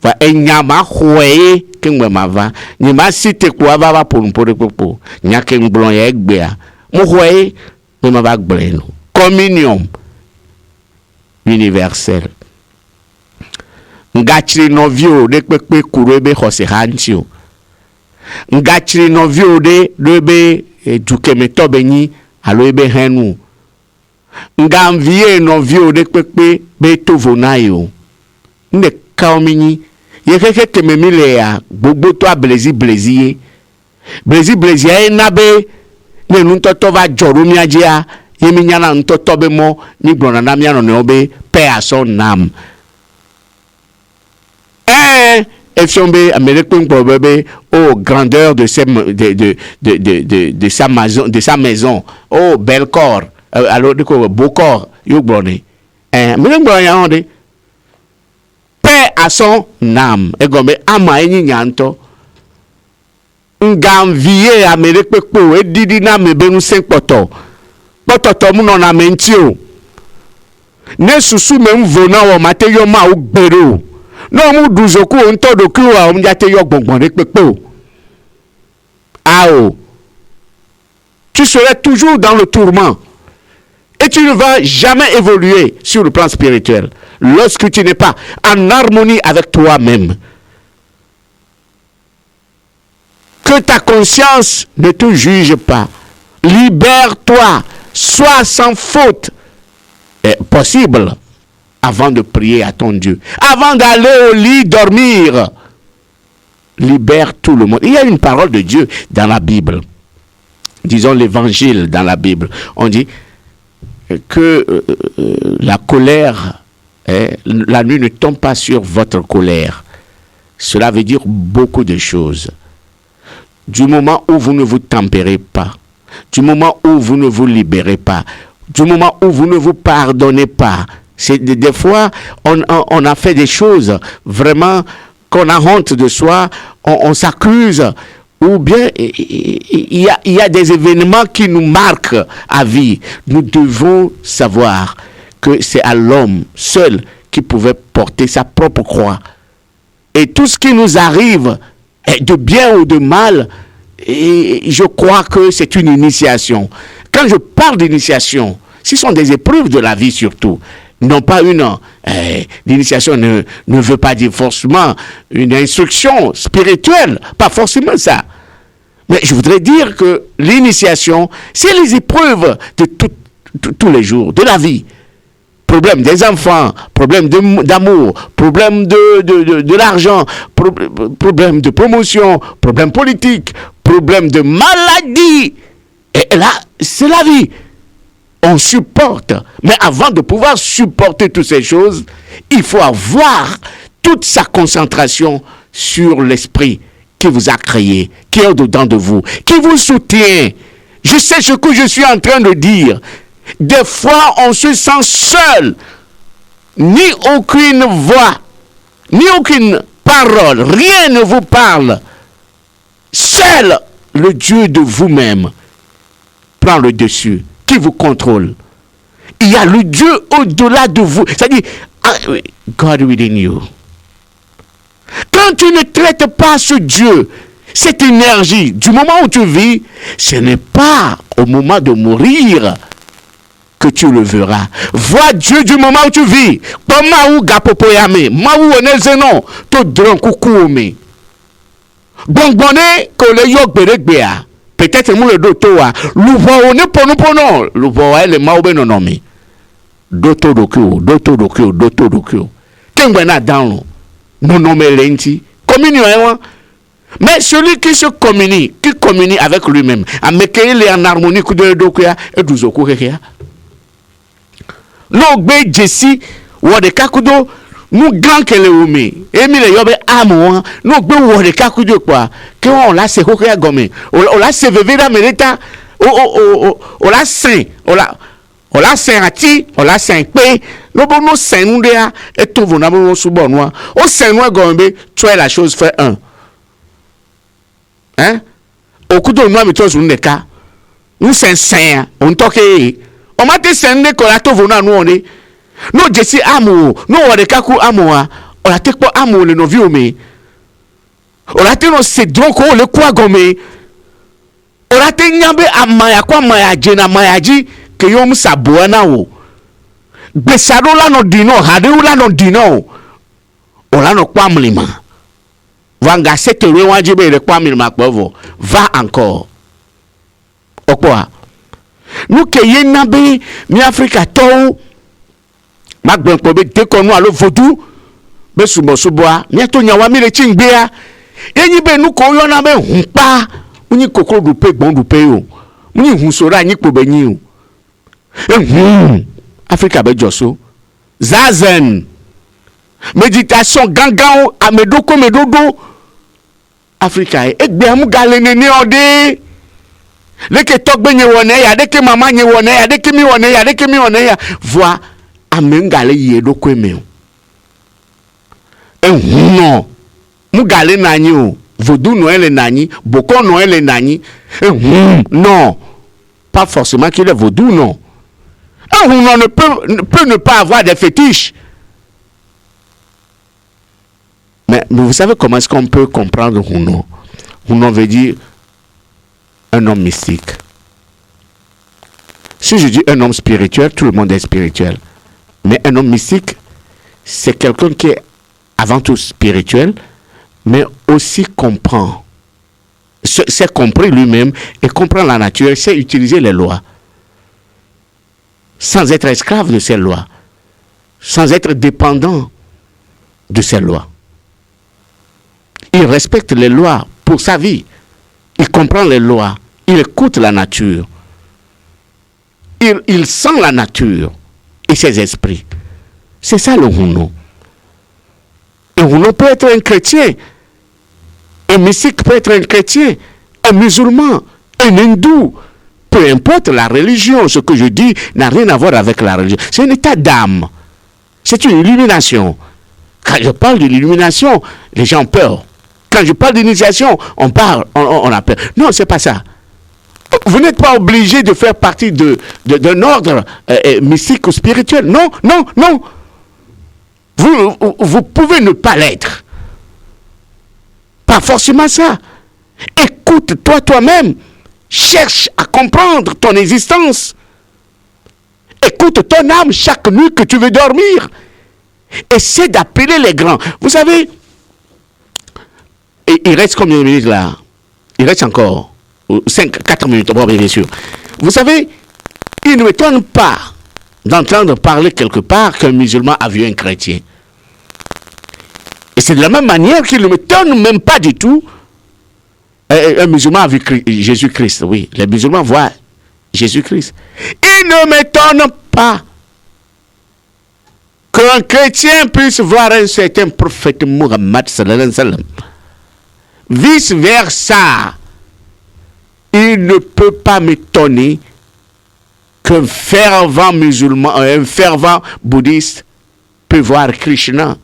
va enyama hoye kengbe mava nyima site kwa baba ponpore popo nyake ngbon ye egbea mohoye me ma va gbleno communion universel ngachiri novio de pepe kurebe hose hanchio ngachiri novio de lebe dukeme benyi alo ebe henu ngamvie novio de pepe be tovonayo nde kaomini yekeke kememile ya gbogbo to blezi e nabe ne nuntoto va joru miajia yemi nyana nuntoto be mo ni gbona na miano ne obe paix à son âme Efiombe Amélékun Bobebe oh grandeur de sa maison oh bel corps alors de quoi beau corps yo gbone me gbona ya onde paix à son âme e gombe ama enyi nyanto ngamvie Amélékun e didi na me benu 5 poto mu no na mentio ne susu me mvona wo mateyo ma o gbero no mu duzoku onto doku wa o mjate yo gbongbon re pepe o ao tu serais toujours dans le tourment et tu ne vas jamais évoluer sur le plan spirituel lorsque tu n'es pas en harmonie avec toi-même. Que ta conscience ne te juge pas. Libère-toi, sois sans faute possible avant de prier à ton Dieu, avant d'aller au lit dormir. Libère tout le monde. Il y a une parole de Dieu dans la Bible. Disons l'évangile dans la Bible. On dit que la colère, la nuit ne tombe pas sur votre colère. Cela veut dire beaucoup de choses. Du moment où vous ne vous tempérez pas, du moment où vous ne vous libérez pas, du moment où vous ne vous pardonnez pas, c'est des fois on a fait des choses vraiment qu'on a honte de soi, on s'accuse, ou bien il y a des événements qui nous marquent à vie. Nous devons savoir que c'est à l'homme seul qui pouvait porter sa propre croix. Et tout ce qui nous arrive, de bien ou de mal, et je crois que c'est une initiation. Quand je parle d'initiation, ce sont des épreuves de la vie surtout. Non pas l'initiation ne veut pas dire forcément une instruction spirituelle, pas forcément ça. Mais je voudrais dire que l'initiation, c'est les épreuves de tous les jours, de la vie. Problème des enfants, problème d'amour, problème de l'argent, problème de promotion, problème politique, problème de maladie. Et là, c'est la vie. On supporte. Mais avant de pouvoir supporter toutes ces choses, il faut avoir toute sa concentration sur l'esprit qui vous a créé, qui est au-dedans de vous, qui vous soutient. Je sais ce que je suis en train de dire. Des fois, on se sent seul. Ni aucune voix, ni aucune parole, rien ne vous parle. Seul le Dieu de vous-même prend le dessus, qui vous contrôle. Il y a le Dieu au-delà de vous. C'est-à-dire, God within you. Quand tu ne traites pas ce Dieu, cette énergie, du moment où tu vis, ce n'est pas au moment de mourir que tu le verras. Vois Dieu du moment où tu vis. Comment ou gapopoyame, maou onezenon, to dron kukuome. Bonbonné, que le yok beregbea. Peut-être mou le dotoa. Louvo ne pono. Louvo le maoube nonomi. Doto dokyo. Kengwena down. Nonomé lenti. Communion. Mais celui qui se communie, avec lui-même, a mekele en harmonie de dokuya et douzoku heya. No gbe Jesse wode kakudo nu grand kele umi emi le yobe amo no gbe wode kakudo kwa ke on la se kokya gome o la se vevera mereta o la saint o la saint ati o la saint pe lo bo no saint nde a etovo na bo subo no o saint no gombe tu es la chose fait un hein okudo no mi to sun neka nu saint on toke o mate sende ko la tovo na no ni no Jesse amo no wode kaku amo a o la tekpo amo le no vi o me o la te no se droko le kwa gome o la te nyambe amaya kwa maya jena maya ji ke yom saboa na o besado la no dino hade la no dino o la no kwa mlima vanga sete we wajibe le kwa mlima kpovo va encore okwa nous que yenabe ni Africa to magben ko be dekonu alo vodou be subosuboa ni to nyawa mi le chingbea enyi be nu ko yo na be hunpa unyi kokoro du pe gbon du pe o unyi hunsora anyi po be nyi o Africa be joso zazen méditation gangan amedoko medodo Africa egbe amu galene ni ode leke togbe nye wone ya deke mama nye wone ya deke mi wone ya voix amengale yedo kweme no mugale nani o vodou no ele nani boko no ele nani non pas forcément qu'il est vodou non non ne peut ne pas avoir des fétiches mais vous savez comment est-ce qu'on peut comprendre Huno veut dire un homme mystique. Si je dis un homme spirituel, tout le monde est spirituel. Mais un homme mystique, c'est quelqu'un qui est avant tout spirituel, mais aussi comprend. C'est compris lui-même et comprend la nature, sait utiliser les lois. Sans être esclave de ces lois. Sans être dépendant de ces lois. Il respecte les lois pour sa vie. Il comprend les lois, il écoute la nature, il sent la nature et ses esprits. C'est ça le Huno. Un Huno peut être un chrétien, un mystique peut être un chrétien, un musulman, un hindou, peu importe la religion. Ce que je dis n'a rien à voir avec la religion. C'est un état d'âme, c'est une illumination. Quand je parle de l'illumination, les gens ont peur. Quand je parle d'initiation, on a peur. Non, c'est pas ça. Vous n'êtes pas obligé de faire partie d'un ordre mystique ou spirituel. Non. Vous pouvez ne pas l'être. Pas forcément ça. Écoute-toi toi-même. Cherche à comprendre ton existence. Écoute ton âme chaque nuit que tu veux dormir. Essaie d'appeler les grands. Vous savez, il reste combien de minutes là? Il reste encore 4 minutes, bon, bien sûr. Vous savez, il ne m'étonne pas d'entendre parler quelque part qu'un musulman a vu un chrétien. Et c'est de la même manière qu'il ne m'étonne même pas du tout. Un musulman a vu Jésus-Christ, oui. Les musulmans voient Jésus-Christ. Il ne m'étonne pas qu'un chrétien puisse voir un certain prophète Muhammad sallallahu alayhi wa sallam. Vice versa, il ne peut pas m'étonner qu'un fervent musulman, un fervent bouddhiste peut voir Krishna.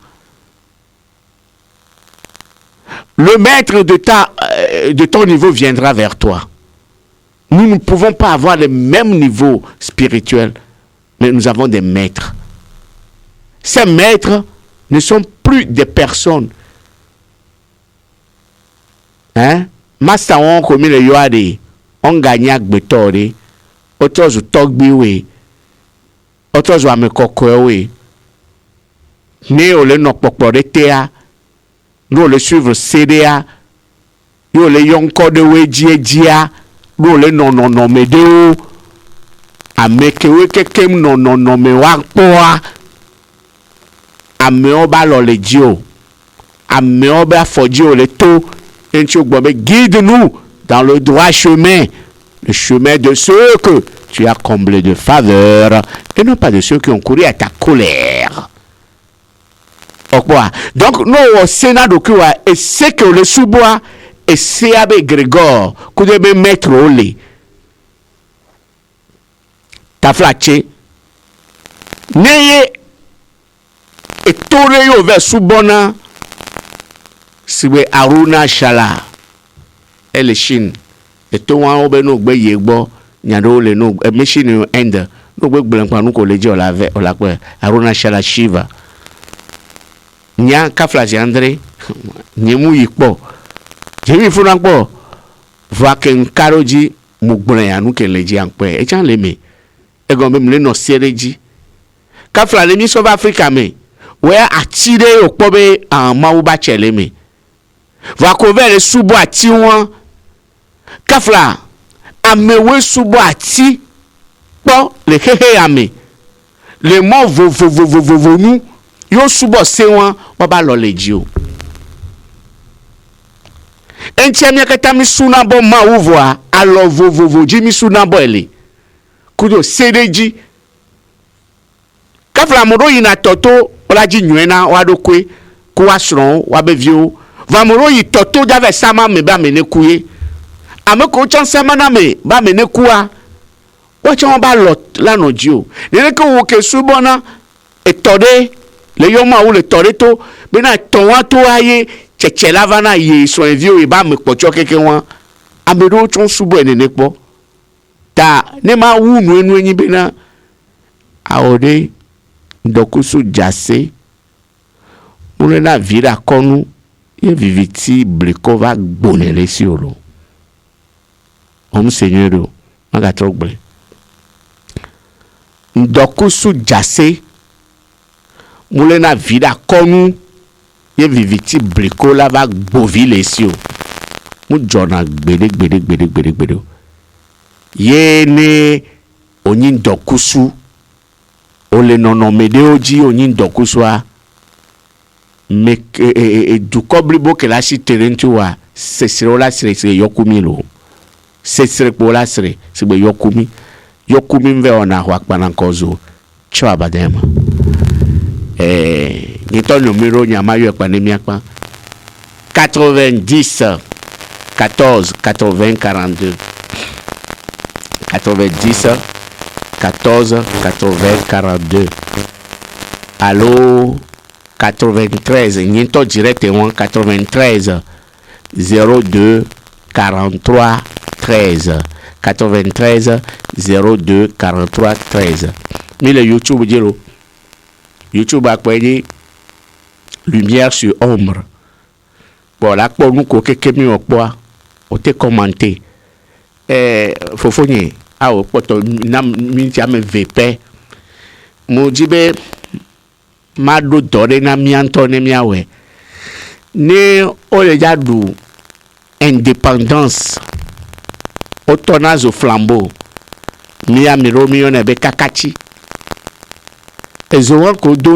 Le maître de ton niveau viendra vers toi. Nous ne pouvons pas avoir le même niveau spirituel, mais nous avons des maîtres. Ces maîtres ne sont plus des personnes. Hein? Master on comme le yoade, on gagne betore, autres togbiwe, autres wa me kokowe. Ne ole no pokporetea, nous le suivre CDA, nous le yonko de wejia, nous le non medeo, amekewe kekem non me wakpoa, ameoba lo le dio, ameoba fodio le to, guide-nous dans le droit chemin, le chemin de ceux que tu as comblés de faveur, et non pas de ceux qui ont couru à ta colère. Donc, nous, au Sénat de Kua, et c'est que le sous-bois, et c'est avec Grégor, que de me mettre au lit. Ta flatché, n'ayez, et tourné au vers sous-bona, c'est Aruna Shala, et les Chines, et tout le monde nous be yegbo, nyado le nous, machine end, nous be blanc nous collège on l'avait, on l'a quoi, Aruna Shala Shiva. Nya kafla André, nyemu yikpo, jemi funakpo, voit qu'un karoji mugbraya nous qu'elle le dit en quoi, et tiens les me, et comme même les no séréji, kafla les mis sauve Afrique me, ouais attiré au pobe en maouba cheleme. Va couvrir les sous-bois tiwan kafla amewe sous-bois ti bon le hehe ame le mot vo nous yo sous-bois sewan baba lo le dio enchemia katami suna bo ma ouvwa alo vo jimi suna bo ele kudo sedeji kafla modo yina toto olaji nywena wadokwe ko asron wabevio vamoro yi toto jave sama me ba mene kuye ameko chan sama na me ba mene kuwa wa chan ba lot la no jio ne ko wo ke subona etode le yoma ou le tode to be na tonwa to aye cheche lava na ye so envio e ba me pocho keke wan amero chon subo ene po ta ne ma wu nu enu enyi be na aode ndokusu jase mule na vira konu ye viviti blikova gbonere si olo om seigneur magatrogble ndokusu jase mule na vira konu ye viviti blikola va gbovile si o mu jona gbede ye ne onyi ndokusu ole nono medeoji onyi ndokusu a mais du koblibo que la chiterentu wa sesere la sere yokumi lo sesere po la sere sebe yokumi mve ona wa kpana nkozo chwa badema nito numéro nyama yo kpane miakpa 90 14 80 42 90 14 80 42 allô 93, Niento directement 93 02 43 13 93 02 43 13. Mais le YouTube dit YouTube a quoi dit lumière sur ombre. Bon là pour nous que quelqu'un au quoi on te commenté fofoni a au poto nam mintiame VP mo dibe mado dore na mianto ne miawe ne ole jadu indépendance otonazo flambeau mi amiro mi one be kakachi ezo ko do